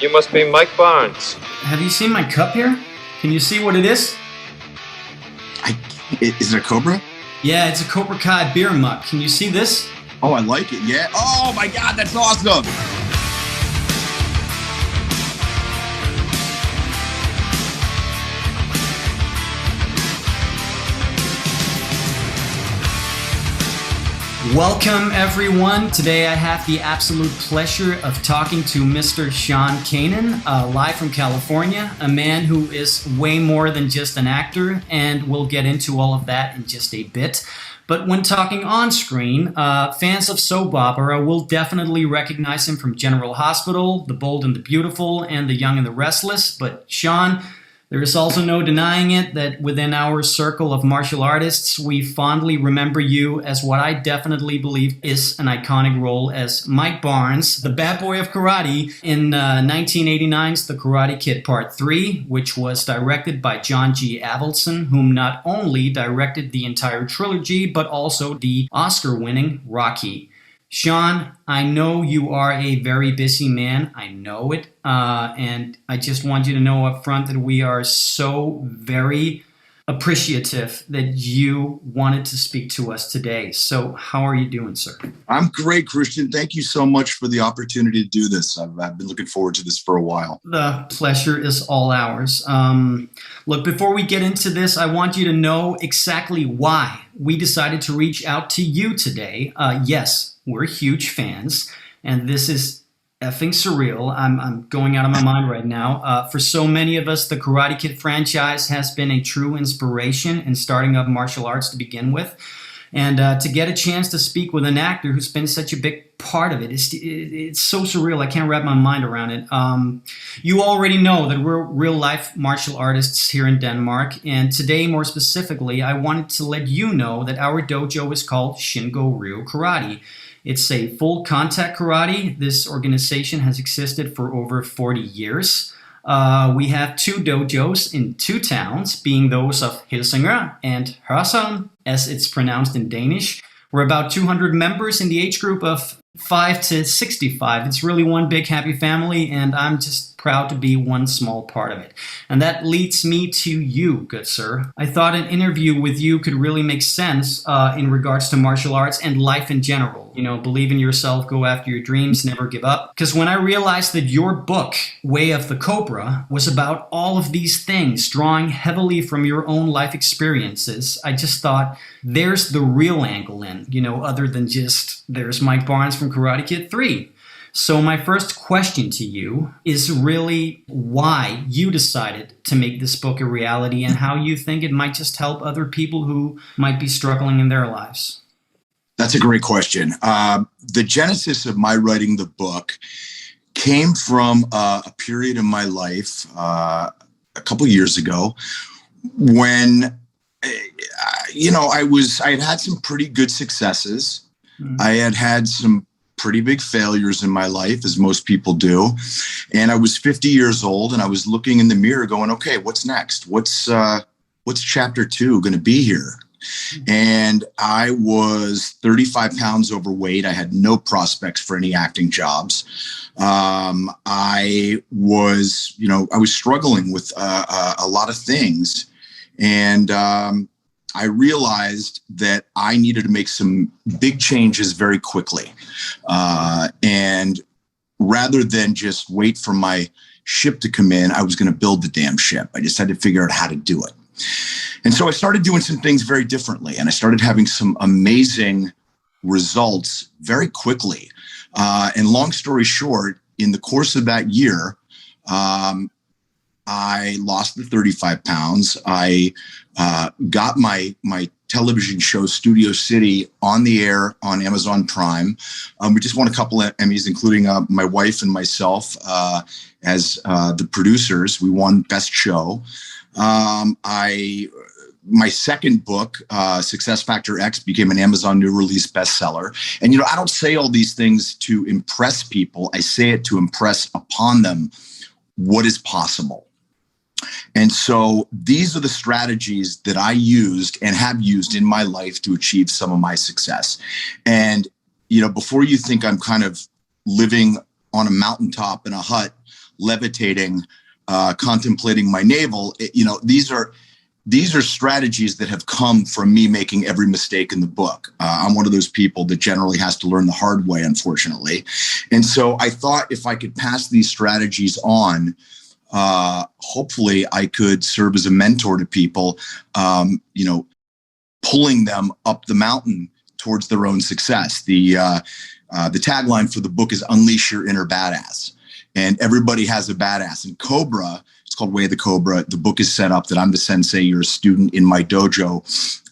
You must be Mike Barnes. Have you seen my cup here? Can you see what it is? Is it a Cobra? Yeah, it's a Cobra Kai beer mug. Can you see this? Oh, I like it, yeah. Oh my God, that's awesome! Welcome, everyone. Today I have the absolute pleasure of talking to Mr. Sean Kanan, live from California, a man who is way more than just an actor, and we'll get into all of that in just a bit. But when talking on screen, fans of soap opera will definitely recognize him from General Hospital, The Bold and the Beautiful, and The Young and the Restless. But Sean, there is also no denying it that within our circle of martial artists, we fondly remember you as what I definitely believe is an iconic role as Mike Barnes, the bad boy of karate, in 1989's The Karate Kid Part 3, which was directed by John G. Avildsen, whom not only directed the entire trilogy, but also the Oscar-winning Rocky. Sean, I know you are a very busy man. I know it. And I just want you to know up front that we are so very appreciative that you wanted to speak to us today. So how are you doing, sir? I'm great, Christian. Thank you so much for the opportunity to do this. I've been looking forward to this for a while. The pleasure is all ours. Look, before we get into this, I want you to know exactly why we decided to reach out to you today. Yes, we're huge fans, and this is effing surreal. I'm going out of my mind right now. For so many of us, the Karate Kid franchise has been a true inspiration in starting up martial arts to begin with. And to get a chance to speak with an actor who's been such a big part of it, it's so surreal. I can't wrap my mind around it. You already know that we're real-life martial artists here in Denmark. And today, more specifically, I wanted to let you know that our dojo is called Shin-Go-Ryu Karate. It's a full contact karate. This organization has existed for over 40 years. We have two dojos in two towns, being those of Hørsholm and Hørsholm, as it's pronounced in Danish. We're about 200 members in the age group of 5 to 65. It's really one big happy family, and I'm just proud to be one small part of it. And that leads me to you, good sir. I thought an interview with you could really make sense in regards to martial arts and life in general. You know, believe in yourself, go after your dreams, never give up. Because when I realized that your book, Way of the Cobra, was about all of these things, drawing heavily from your own life experiences, I just thought, there's the real angle in, you know, other than just, there's Mike Barnes from Karate Kid 3. So my first question to you is really why you decided to make this book a reality and how you think it might just help other people who might be struggling in their lives. That's a great question. The genesis of my writing the book came from a period in my life a couple years ago when, I had had some pretty good successes. Mm-hmm. I had had some pretty big failures in my life, as most people do. And I was 50 years old and I was looking in the mirror going, okay, what's next? What's chapter 2 going to be here? And I was 35 pounds overweight. I had no prospects for any acting jobs. I was struggling with a lot of things. And I realized that I needed to make some big changes very quickly. And rather than just wait for my ship to come in, I was going to build the damn ship. I just had to figure out how to do it. And so I started doing some things very differently, and I started having some amazing results very quickly. And long story short, in the course of that year, I lost the 35 pounds. I got my television show, Studio City, on the air on Amazon Prime. We just won a couple of Emmys, including my wife and myself as the producers. We won Best Show. My second book, Success Factor X, became an Amazon new release bestseller. And, I don't say all these things to impress people. I say it to impress upon them what is possible. And so these are the strategies that I used and have used in my life to achieve some of my success. And, before you think I'm kind of living on a mountaintop in a hut, levitating, contemplating my navel. These are strategies that have come from me making every mistake in the book. I'm one of those people that generally has to learn the hard way, unfortunately. And so I thought if I could pass these strategies on, hopefully I could serve as a mentor to people, pulling them up the mountain towards their own success. The tagline for the book is Unleash Your Inner Badass. And everybody has a badass. And Cobra, it's called Way of the Cobra. The book is set up that I'm the sensei, you're a student in my dojo.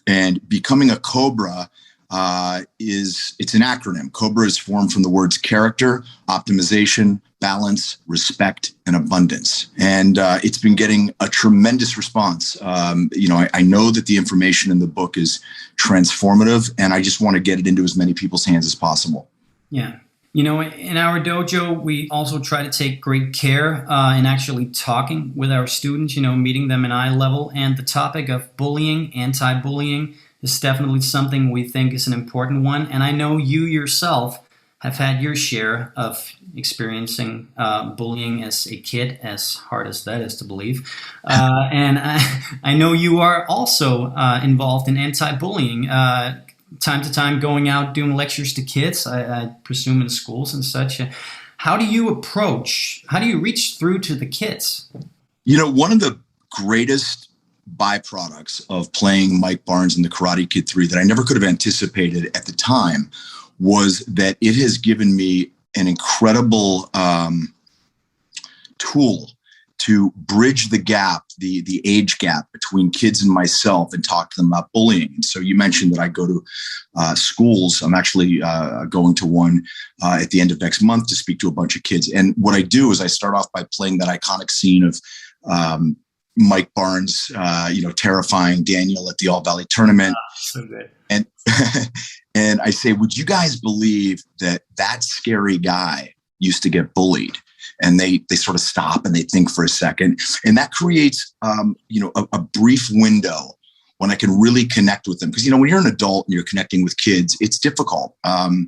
And becoming a Cobra it's an acronym. Cobra is formed from the words character, optimization, balance, respect, and abundance. And it's been getting a tremendous response. I know that the information in the book is transformative, and I just want to get it into as many people's hands as possible. Yeah. In our dojo, we also try to take great care in actually talking with our students, meeting them in eye level. And the topic of bullying, anti-bullying, is definitely something we think is an important one. And I know you yourself have had your share of experiencing bullying as a kid, as hard as that is to believe. And I know you are also involved in anti-bullying, time to time going out doing lectures to kids, I presume in schools and such. How do you reach through to the kids? One of the greatest byproducts of playing Mike Barnes in the Karate Kid 3 that I never could have anticipated at the time was that it has given me an incredible tool to bridge the gap, the age gap between kids and myself, and talk to them about bullying. And so you mentioned that I go to schools. I'm actually going to one at the end of next month to speak to a bunch of kids. And what I do is I start off by playing that iconic scene of Mike Barnes, terrifying Daniel at the All Valley tournament. So good. And and I say, would you guys believe that scary guy used to get bullied? And they sort of stop and they think for a second. And that creates, a brief window when I can really connect with them. Because, when you're an adult and you're connecting with kids, it's difficult. They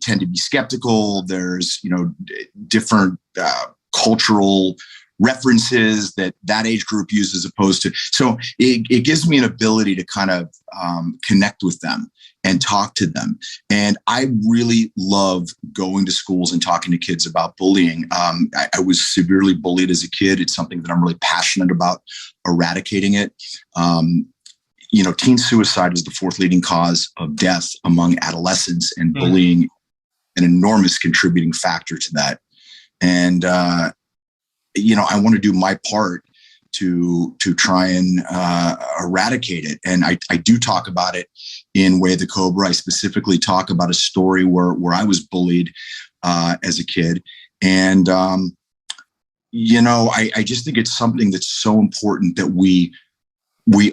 tend to be skeptical. There's, different cultural references that age group uses as opposed to. So it gives me an ability to kind of connect with them and talk to them. And I really love going to schools and talking to kids about bullying. I was severely bullied as a kid. It's something that I'm really passionate about eradicating it. Teen suicide is the fourth leading cause of death among adolescents, and bullying an enormous contributing factor to that. And, I want to do my part to try and eradicate it. And I do talk about it in Way of the Cobra. I specifically talk about a story where I was bullied as a kid. And, I just think it's something that's so important that we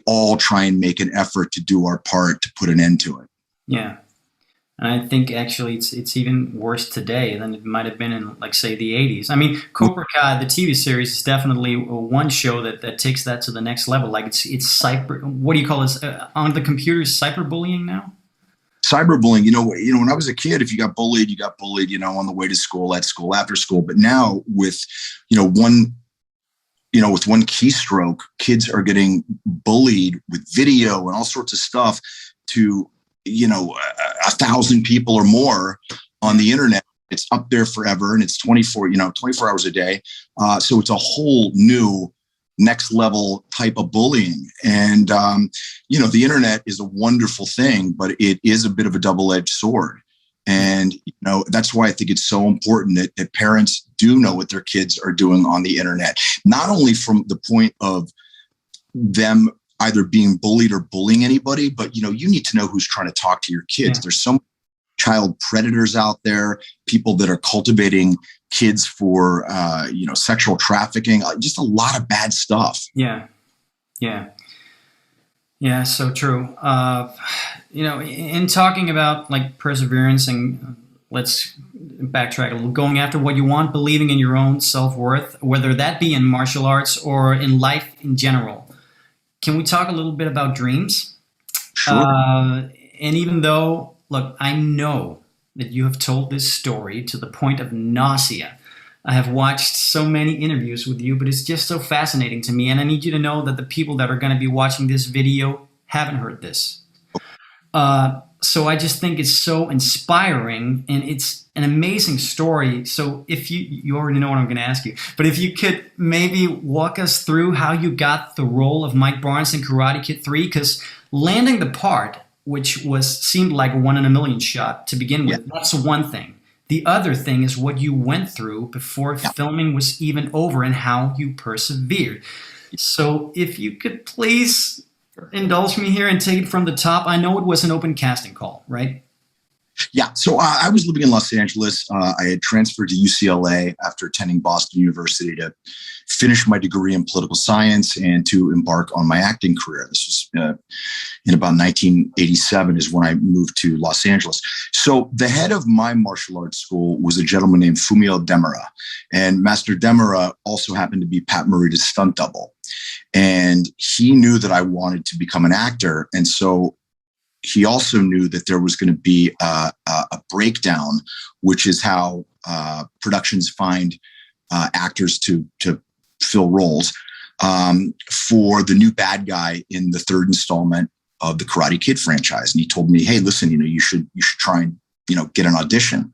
all try and make an effort to do our part to put an end to it. Yeah. And I think actually it's even worse today than it might have been in, like, say, the 80s. I mean, Cobra Kai, the TV series, is definitely one show that takes that to the next level. Like, it's cyber, what do you call this? On the computers, cyberbullying now? Cyberbullying, when I was a kid, if you got bullied, on the way to school, at school, after school. But now with one keystroke, kids are getting bullied with video and all sorts of stuff to 1,000 people or more on the internet. It's up there forever, and it's 24 hours a day. So it's a whole new next level type of bullying. And, the internet is a wonderful thing, but it is a bit of a double-edged sword. And, that's why I think it's so important that parents do know what their kids are doing on the internet, not only from the point of them either being bullied or bullying anybody, but, you need to know who's trying to talk to your kids. Yeah. There's so many child predators out there, people that are cultivating kids for, sexual trafficking, just a lot of bad stuff. Yeah. Yeah. Yeah. So true. In talking about, like, perseverance, and let's backtrack a little, going after what you want, believing in your own self-worth, whether that be in martial arts or in life in general. Can we talk a little bit about dreams? Sure. And even though, look, I know that you have told this story to the point of nausea I have watched so many interviews with you, but it's just so fascinating to me. And I need you to know that the people that are going to be watching this video haven't heard this. So I just think it's so inspiring, and it's an amazing story. So if you already know what I'm going to ask you, but if you could maybe walk us through how you got the role of Mike Barnes in Karate Kid 3, because landing the part, which seemed like a 1 in a million shot to begin with, that's one thing. The other thing is what you went through before filming was even over and how you persevered. So if you could please indulge me here and take it from the top. I know it was an open casting call, right? Yeah. So I was living in Los Angeles. I had transferred to UCLA after attending Boston University to finish my degree in political science and to embark on my acting career. This was in about 1987 is when I moved to Los Angeles. So the head of my martial arts school was a gentleman named Fumio Demura. And Master Demura also happened to be Pat Morita's stunt double. And he knew that I wanted to become an actor. And so he also knew that there was going to be a breakdown, which is how productions find actors to fill roles for the new bad guy in the third installment of the Karate Kid franchise. And he told me, hey, listen, you should try and, get an audition.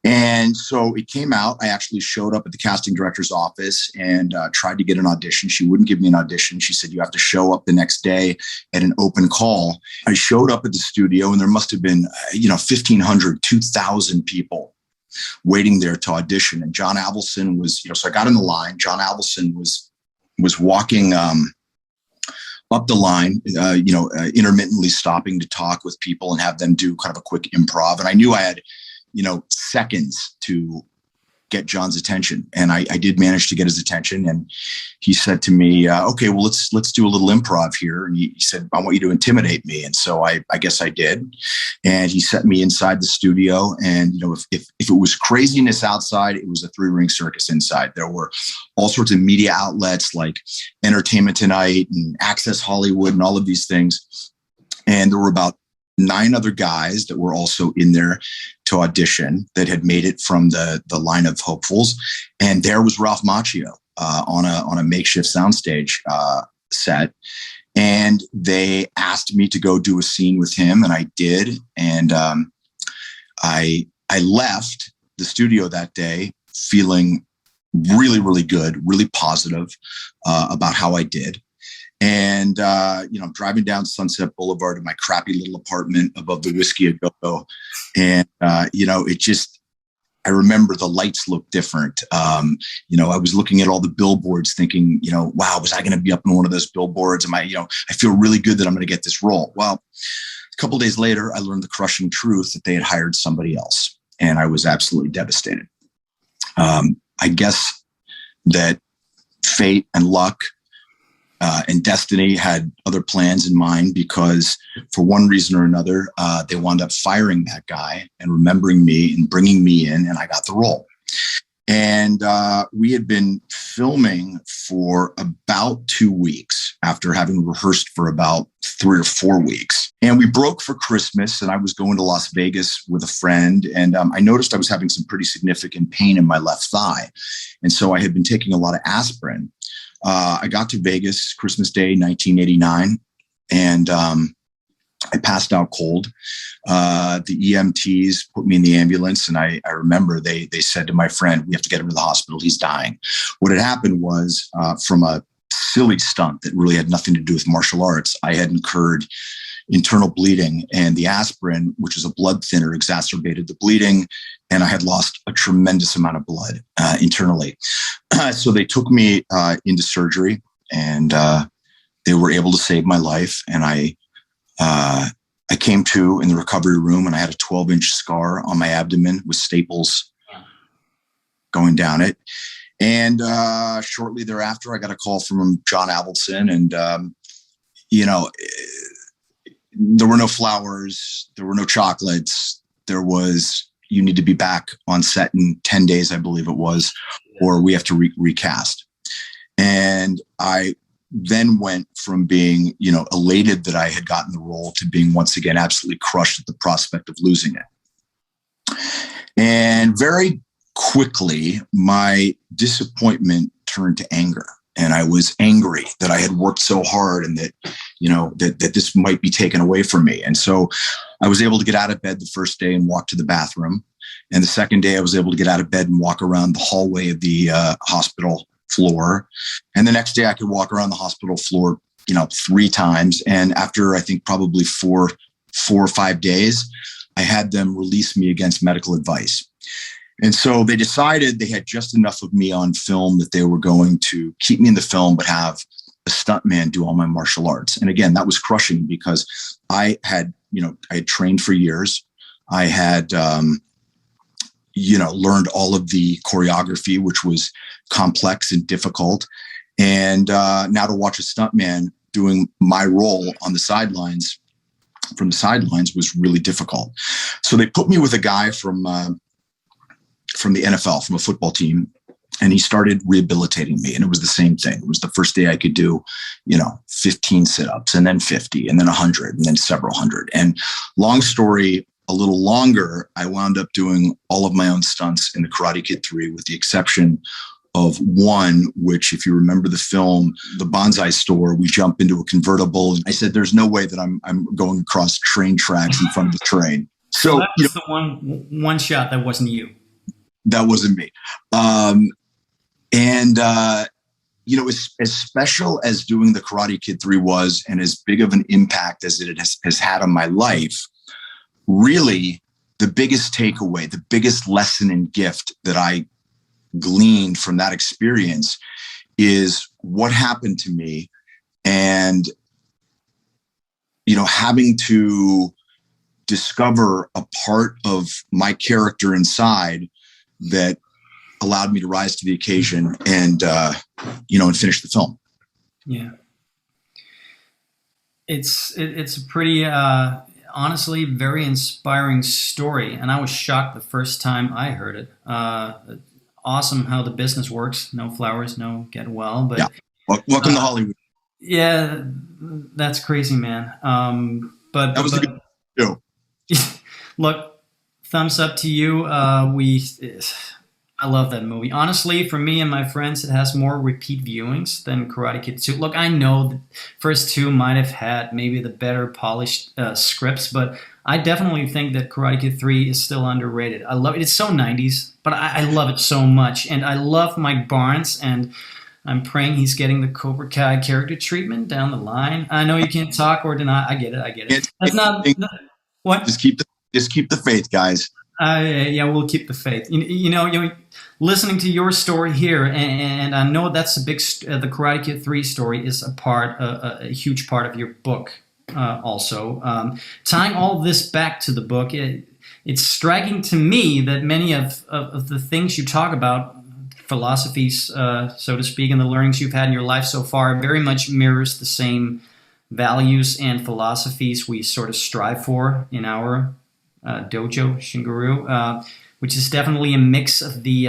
And so it came out. I actually showed up at the casting director's office and tried to get an audition. She wouldn't give me an audition. She said, you have to show up the next day at an open call. I showed up at the studio and there must have been, 1,500, 2,000 people waiting there to audition. And John Avildsen was, so I got in the line. John Avildsen was walking up the line, intermittently stopping to talk with people and have them do kind of a quick improv. And I knew I had, seconds to get John's attention. And I did manage to get his attention. And he said to me, okay, well, let's do a little improv here. And he said, I want you to intimidate me. And so I guess I did. And he set me inside the studio. And, if it was craziness outside, it was a 3-ring circus inside. There were all sorts of media outlets like Entertainment Tonight and Access Hollywood and all of these things. And there were about 9 other guys that were also in there to audition that had made it from the line of hopefuls. And there was Ralph Macchio on a makeshift soundstage set. And they asked me to go do a scene with him, and I did. And I left the studio that day feeling really, really good, really positive about how I did. And, I'm driving down Sunset Boulevard in my crappy little apartment above the Whiskey A Go-Go. And, I remember the lights looked different. I was looking at all the billboards thinking, wow, was I going to be up in one of those billboards? I feel really good that I'm going to get this role. Well, a couple of days later, I learned the crushing truth that they had hired somebody else. And I was absolutely devastated. I guess that fate and luck and destiny had other plans in mind, because for one reason or another, they wound up firing that guy and remembering me and bringing me in, and I got the role. And we had been filming for about 2 weeks after having rehearsed for about 3 or 4 weeks. And we broke for Christmas, and I was going to Las Vegas with a friend. And I noticed I was having some pretty significant pain in my left thigh. And so I had been taking a lot of aspirin. I got to Vegas Christmas Day, 1989, and I passed out cold. The EMTs put me in the ambulance, and I remember they said to my friend, we have to get him to the hospital. He's dying. What had happened was from a silly stunt that really had nothing to do with martial arts, I had incurred internal bleeding, and the aspirin, which is a blood thinner, exacerbated the bleeding, and I had lost a tremendous amount of blood internally. So they took me into surgery, and they were able to save my life. And I came to in the recovery room, and I had a 12-inch scar on my abdomen with staples going down it. And shortly thereafter, I got a call from John Avildsen, and there were no flowers, there were no chocolates. There was, you need to be back on set in 10 days, I believe it was, or we have to recast. And I then went from being, elated that I had gotten the role to being once again absolutely crushed at the prospect of losing it. And very quickly, my disappointment turned to anger. And I was angry that I had worked so hard and that, that this might be taken away from me. And so I was able to get out of bed the first day and walk to the bathroom. And the second day I was able to get out of bed and walk around the hallway of the hospital floor. And the next day I could walk around the hospital floor, 3 times. And after I think probably four or 5 days, I had them release me against medical advice. And so they decided they had just enough of me on film that they were going to keep me in the film, but have a stuntman do all my martial arts. And again, that was crushing because I had trained for years. I had, learned all of the choreography, which was complex and difficult. And now to watch a stuntman doing my role on the sidelines, from the sidelines, was really difficult. So they put me with a guy from the NFL, from a football team, and he started rehabilitating me. And it was the same thing. It was the first day I could do, 15 sit-ups, and then 50, and then 100, and then several hundred. And long story, a little longer, I wound up doing all of my own stunts in the Karate Kid 3, with the exception of one, which, if you remember the film, the bonsai store, we jump into a convertible. I said, there's no way that I'm going across train tracks in front of the train. So that was the one shot that wasn't you. That wasn't me. As special as doing the Karate Kid 3 was, and as big of an impact as it has had on my life, really the biggest takeaway, the biggest lesson and gift that I gleaned from that experience is what happened to me, and, having to discover a part of my character inside that allowed me to rise to the occasion and finish the film. Yeah. It's a pretty, honestly, very inspiring story. And I was shocked the first time I heard it. Awesome how the business works. No flowers, no get well. But yeah. Welcome to Hollywood. Yeah, that's crazy, man. But that was a good show. Look, thumbs up to you. I love that movie. Honestly, for me and my friends, it has more repeat viewings than Karate Kid 2. Look, I know the first 2 might have had maybe the better polished scripts, but I definitely think that Karate Kid 3 is still underrated. I love it. It's so 90s, but I love it so much. And I love Mike Barnes, and I'm praying he's getting the Cobra Kai character treatment down the line. I know you can't talk or deny. I get it. That's not what? Just keep the faith, guys. Yeah, we'll keep the faith. Listening to your story here, and I know that's a big. The Karate Kid 3 story is a huge part of your book. Also, tying all of this back to the book, it's striking to me that many of the things you talk about, philosophies, so to speak, and the learnings you've had in your life so far, very much mirrors the same values and philosophies we sort of strive for in our dojo, Shin-Go-Ryu, which is definitely a mix of the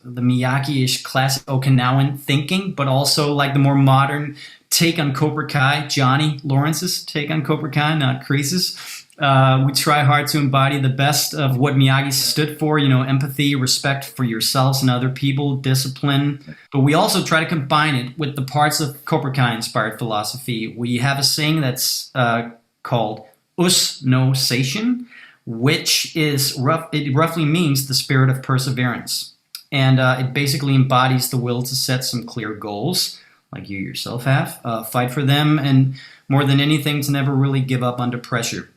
Miyagi-ish classic Okinawan thinking, but also like the more modern take on Cobra Kai, Johnny Lawrence's take on Cobra Kai, not Kreese's. We try hard to embody the best of what Miyagi stood for, empathy, respect for yourselves and other people, discipline. But we also try to combine it with the parts of Cobra Kai-inspired philosophy. We have a saying that's called us no seishin, which is it roughly means the spirit of perseverance. And it basically embodies the will to set some clear goals, like you yourself have, fight for them, and more than anything, to never really give up under pressure.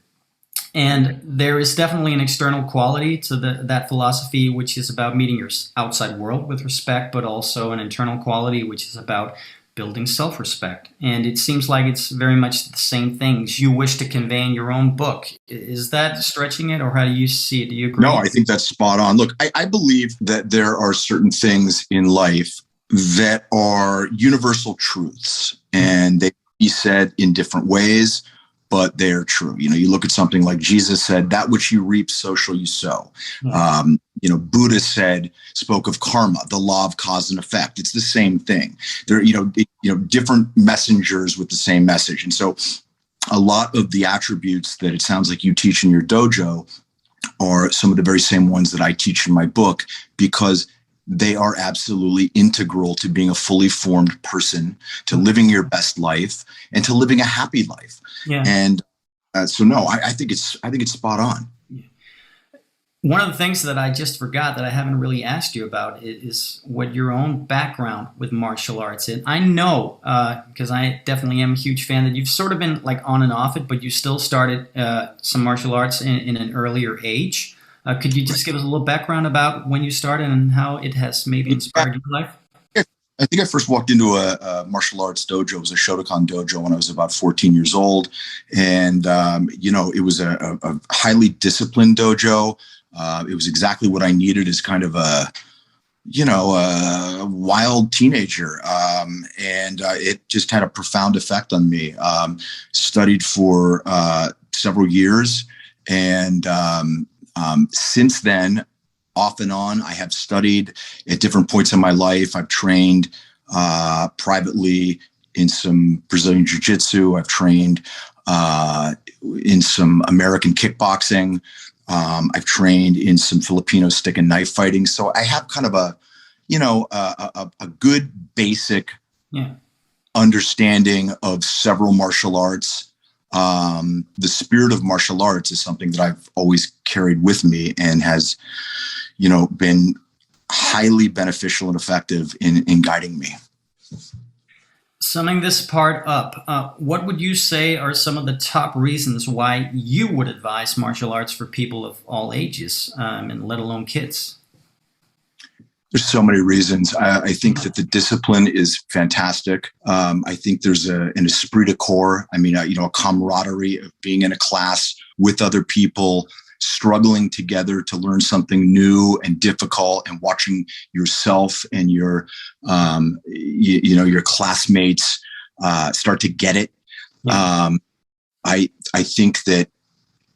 And there is definitely an external quality to that philosophy, which is about meeting your outside world with respect, but also an internal quality, which is about building self-respect. And it seems like it's very much the same things you wish to convey in your own book. Is that stretching it, or how do you see it? Do you agree? No, I think that's spot on. Look, I believe that there are certain things in life that are universal truths, and they can be said in different ways, but they are true. You look at something like Jesus said, that which you reap, so shall you sow. Mm-hmm. Buddha spoke of karma, the law of cause and effect. It's the same thing. There, different messengers with the same message. And so a lot of the attributes that it sounds like you teach in your dojo are some of the very same ones that I teach in my book, because they are absolutely integral to being a fully formed person, to living your best life, and to living a happy life. Yeah. And so, no, I think it's spot on. One of the things that I just forgot that I haven't really asked you about is what your own background with martial arts is. I know, because I definitely am a huge fan, that you've sort of been like on and off it, but you still started some martial arts in an earlier age. Could you just give us a little background about when you started and how it has maybe inspired your life? I think I first walked into a martial arts dojo. It was a Shotokan dojo when I was about 14 years old. And, it was a highly disciplined dojo. It was exactly what I needed as kind of a wild teenager. And it just had a profound effect on me. Studied for several years. And since then, off and on, I have studied at different points in my life. I've trained privately in some Brazilian jiu-jitsu. I've trained in some American kickboxing. I've trained in some Filipino stick and knife fighting. So I have kind of a good basic understanding of several martial arts. The spirit of martial arts is something that I've always carried with me and has, been highly beneficial and effective in guiding me. Summing this part up, what would you say are some of the top reasons why you would advise martial arts for people of all ages, and let alone kids? There's so many reasons. I think that the discipline is fantastic. I think there's an esprit de corps. I mean, a camaraderie of being in a class with other people, struggling together to learn something new and difficult, and watching yourself and your classmates start to get it. I think that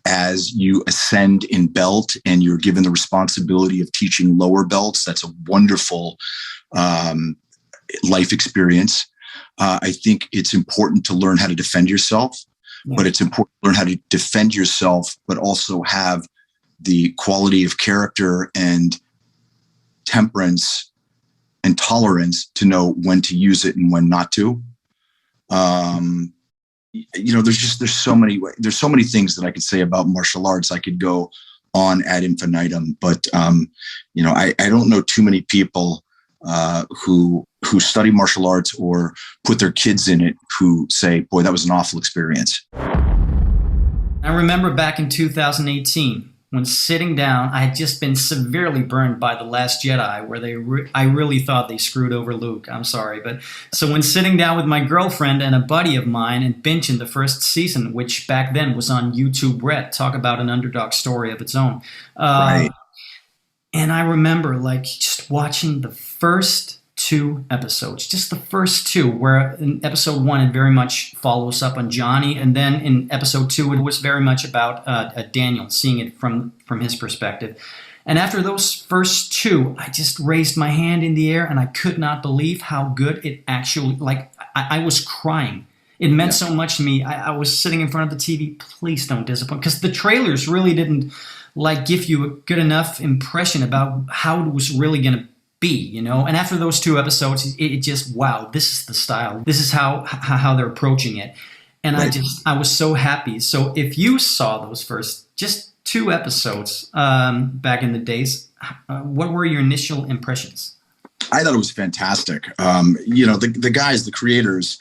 as you ascend in belt and you're given the responsibility of teaching lower belts, that's a wonderful life experience. I think it's important to learn how to defend yourself. But it's important to learn how to defend yourself, but also have the quality of character and temperance and tolerance to know when to use it and when not to. There's so many things that I could say about martial arts. I could go on ad infinitum, but I don't know too many people who study martial arts or put their kids in it who say, boy, that was an awful experience. I remember back in 2018 when sitting down, I had just been severely burned by The Last Jedi, where I really thought they screwed over Luke. I'm sorry. But so when sitting down with my girlfriend and a buddy of mine and binging the first season, which back then was on YouTube Red, talk about an underdog story of its own. Right. And I remember just watching the first 2 episodes, just the first 2, where in episode 1 it very much follows up on Johnny, and then in episode 2 it was very much about Daniel, seeing it from his perspective. And after those first 2, I just raised my hand in the air and I could not believe how good it actually, I was crying. It meant so much to me. I was sitting in front of the TV, please don't disappoint, because the trailers really didn't give you a good enough impression about how it was really going to be, And after those 2 episodes, it just, wow, this is the style. This is how they're approaching it. And right. I was so happy. So if you saw those first just 2 episodes back in the days, what were your initial impressions? I thought it was fantastic. The guys, the creators,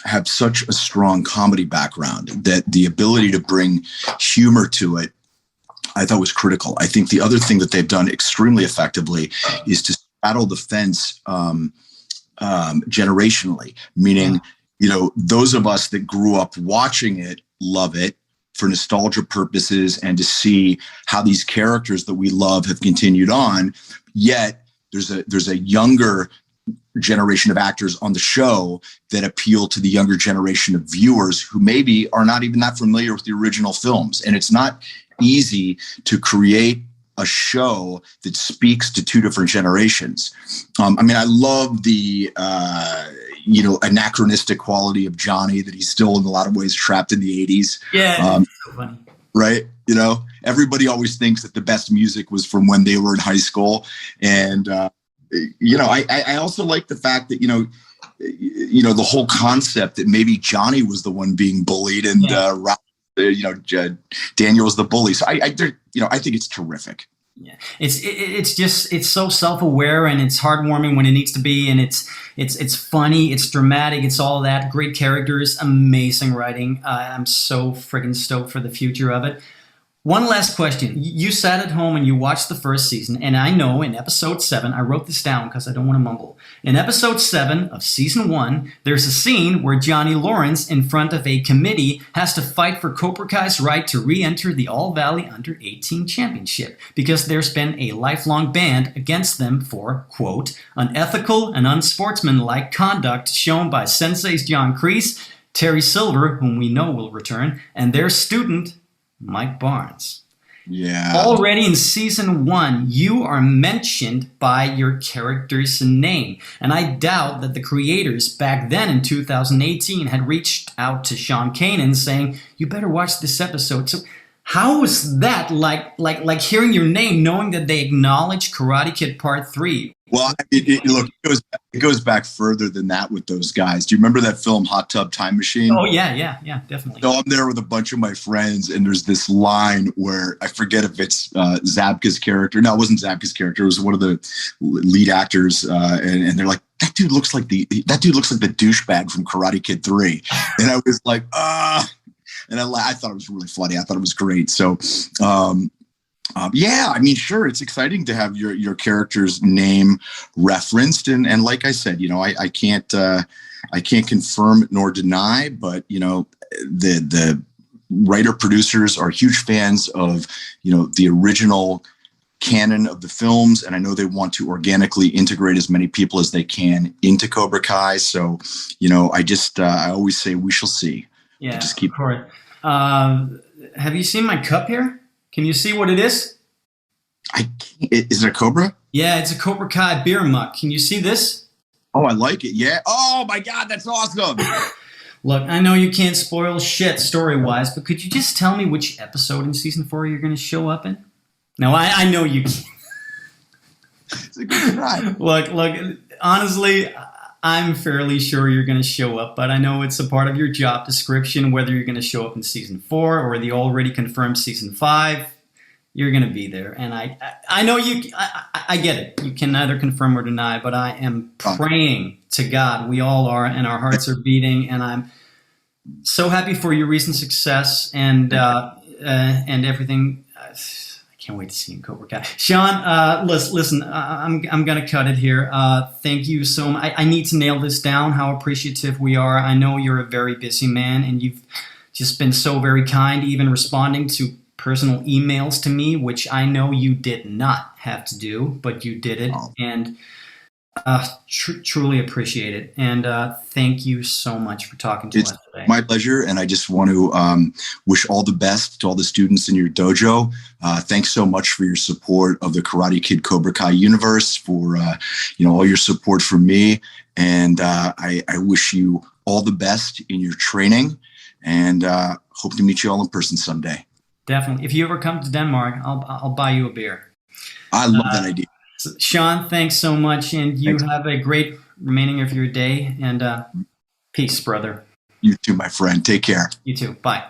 have such a strong comedy background that the ability to bring humor to it, I thought was critical. I think the other thing that they've done extremely effectively is to straddle the fence generationally, meaning, those of us that grew up watching it, love it for nostalgia purposes and to see how these characters that we love have continued on. Yet there's a younger generation of actors on the show that appeal to the younger generation of viewers who maybe are not even that familiar with the original films. And it's not easy to create a show that speaks to 2 different generations. I love the anachronistic quality of Johnny, that he's still in a lot of ways trapped in the 80s. Yeah, so funny. right? You know, everybody always thinks that the best music was from when they were in high school. And, you know, I also like the fact that, you know, the whole concept that maybe Johnny was the one being bullied and, you know, Daniel was the bully. So I think it's terrific. Yeah, it's so self-aware, and it's heartwarming when it needs to be, and it's funny, it's dramatic, it's all that. Great characters, amazing writing. I'm so friggin' stoked for the future of it. One last question. You sat at home and you watched the first season, and I know in episode 7, I wrote this down because I don't want to mumble. In episode 7 of season 1, there's a scene where Johnny Lawrence, in front of a committee, has to fight for Cobra Kai's right to re-enter the All-Valley Under-18 Championship because there's been a lifelong ban against them for, quote, unethical and unsportsmanlike conduct shown by Senseis John Kreese, Terry Silver, whom we know will return, and their student, Mike Barnes. Yeah. Already in season 1, you are mentioned by your character's name. And I doubt that the creators back then in 2018 had reached out to Sean Kanan saying, you better watch this episode. So how was that like hearing your name, knowing that they acknowledged Karate Kid Part 3? Well, look, it goes back further than that with those guys. Do you remember that film Hot Tub Time Machine? Oh, yeah, definitely. So I'm there with a bunch of my friends, and there's this line where I forget if it's Zabka's character. No, it wasn't Zabka's character. It was one of the lead actors, and they're like, that dude looks like the douchebag from Karate Kid 3. And I was like, and I thought it was really funny. I thought it was great. So, yeah, I mean, sure, it's exciting to have your character's name referenced, and like I said, you know, I can't confirm nor deny, but you know, the writer producers are huge fans of, you know, the original canon of the films, and I know they want to organically integrate as many people as they can into Cobra Kai. So, you know, I always say we shall see. Yeah, just keep. Have you seen my cup here? Can you see what it is? Is it a Cobra? Yeah, it's a Cobra Kai beer muck. Can you see this? Oh, I like it. Yeah. Oh my God, that's awesome. Look, I know you can't spoil shit story-wise, but could you just tell me which episode in season 4 you're going to show up in? No, I know you can't. It's a good try. Look, honestly, I'm fairly sure you're going to show up, but I know it's a part of your job description, whether you're going to show up in season 4 or the already confirmed season 5. You're going to be there. And I know I get it. You can neither confirm or deny, but I am praying to God. We all are, and our hearts are beating. And I'm so happy for your recent success and everything. I can't wait to see you in Cobra Kai. Sean, listen, I'm going to cut it here. Thank you so much. I need to nail this down, how appreciative we are. I know you're a very busy man, and you've just been so very kind, even responding to personal emails to me, which I know you did not have to do, but you did it. And truly appreciate it. And thank you so much for talking to us today. My pleasure. And I just want to wish all the best to all the students in your dojo. Thanks so much for your support of the Karate Kid Cobra Kai universe, for all your support for me. And I wish you all the best in your training, and hope to meet you all in person someday. Definitely. If you ever come to Denmark, I'll buy you a beer. I love that idea. So, Sean, thanks so much, and you have a great remaining of your day, and peace, brother. You too, my friend. Take care. You too. Bye.